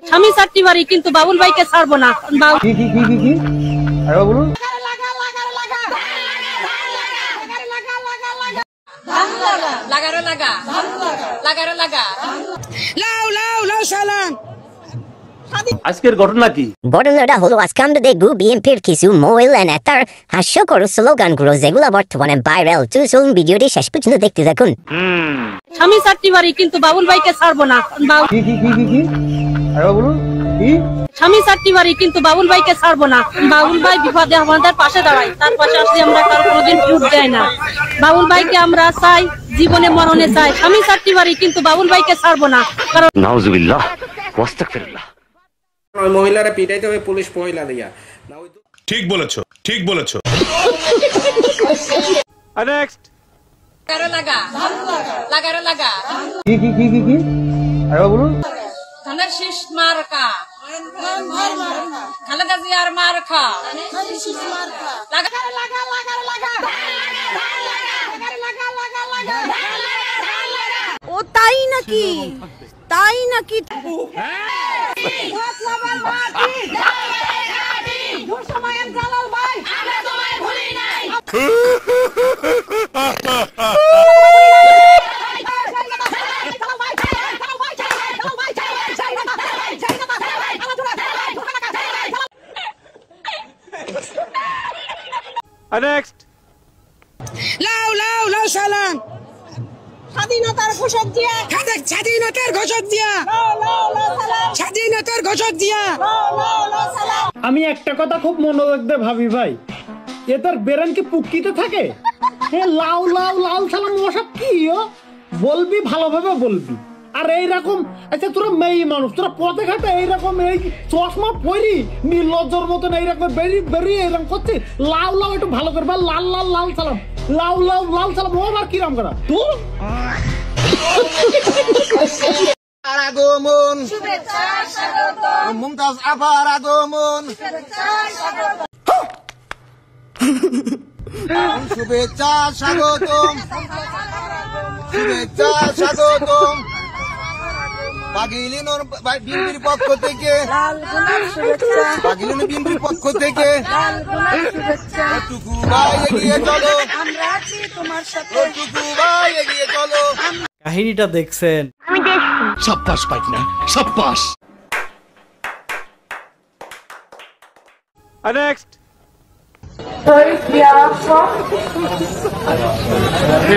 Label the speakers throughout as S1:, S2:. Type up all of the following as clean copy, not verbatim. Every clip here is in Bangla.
S1: স্বামী চারটি বাড়ি কিন্তু বাবুল ভাইকে ছাড়বো না।
S2: কি আরে বলুন।
S3: আজকের ঘটনা কি?
S4: ঘটনাটা হলো আজকে আমরা দেখবো বিএনপির কিছু মোবাইল নেতার হাস্যকর স্লোগানগুলো যেগুলো বর্তমানে ভাইরাল। চলুন ভিডিওটি শেষ পর্যন্ত দেখতে থাকুন।
S1: স্বামী চারটি বাড়ি কিন্তু বাবুল ভাইকে ছাড়বো না।
S2: কি আরে বলুন। কি
S1: স্বামী চারটি বাড়ি কিন্তু বাবুল ভাইকে ছাড়বো না। বাবুল ভাই বিপদে আমাদের পাশে দাঁড়ায়, তার পাশে আসলে আমরা কারো কোনোদিন টুট দেয় না। বাবুল ভাইকে আমরা চাই, জীবনে মরণে চাই। স্বামী চারটি বাড়ি কিন্তু বাবুল ভাইকে ছাড়বো না। কারণ
S3: নাউজুবিল্লাহ ওয়াস্তাগফিরুল্লাহ।
S5: মহিলারা পিটাইতে হবে পুলিশ মহিলা দিয়া।
S6: ঠিক বলেছো।
S3: নেক্সট।
S2: কি আরে বলুন।
S1: ধানের শীষ মার্কা, খালেদা জিয়ার মার্কা,
S7: ও তাই নাকি?
S3: নেক্সট।
S7: লাউ সালাম স্বাধীনতার ঘোষক দিয়া, স্বাধীনতার ঘোষক দিয়া।
S8: আমি একটা কথা খুব মনোযোগ দিয়ে ভাবি ভাই, এ তার বেরেন কি পুটকিতে থাকে? লাউ সালাম ওসব কি বলবি, ভালোভাবে বলবি। আর এইরকম আচ্ছা তোরা মেয়ে মানুষ, তোরা পথে ঘাটে এইরকম এই চশমা পরি নির্লজ্জর মতন এইরকম বেরিয়ে এরকম করছে। লাউ একটু ভালো করবে। লাল সালাম, লাল সালাম ও আবার কিরাম করা তোর
S2: আগমন মুমতাজ আবার আগমন শুভেচ্ছা স্বাগতম বাগিলিনোর বিএনপির পক্ষ থেকে টুকু ভাই এগিয়ে চলো।
S8: কাহিনীটা দেখছেন?
S6: সাব্বাস পাইকনা সাব্বাস।
S3: নেক্সট।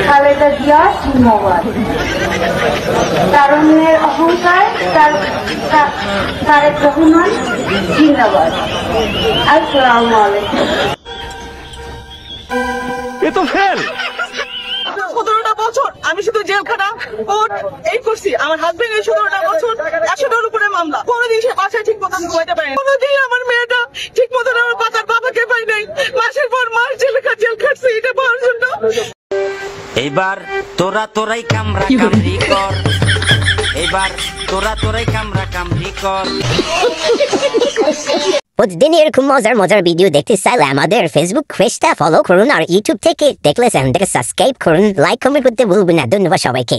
S9: খালেদা জিয়া জিন্দাবাদ। তারুণ্যের অহংকার তারেক রহমান জিন্দাবাদ। আসসালামু আলাইকুম।
S3: এ তো ফেল।
S7: 17টা বছর আমি শুধু জেলখানা কোর্ট এই করছি। আমার হাজবেন্ড এই 17টা বছর 100টার উপরে মামলা। কোনোদিন সে বাসায় ঠিক মতন ঘুমাইতে পারে, কোনোদিন আমার মেয়েটা ঠিক মতন আমার বাচ্চার বাবাকে পাই নাই। মাসের পর মাস জেল খাটছে এটা পাওয়ার জন্য।
S10: এবার তোরাই কামরা কামড়ি কর, এবার তোরাই কামরা কামড়ি কর।
S4: প্রতিদিন এরকম মজার ভিডিও দেখতে চাইলে আমাদের ফেসবুক পেজটা ফলো করুন আর ইউটিউব থেকে দেখলে চ্যানেলটাকে সাবস্ক্রাইব করুন। লাইক কমেন্ট করতে ভুলবেন না। ধন্যবাদ সবাইকে।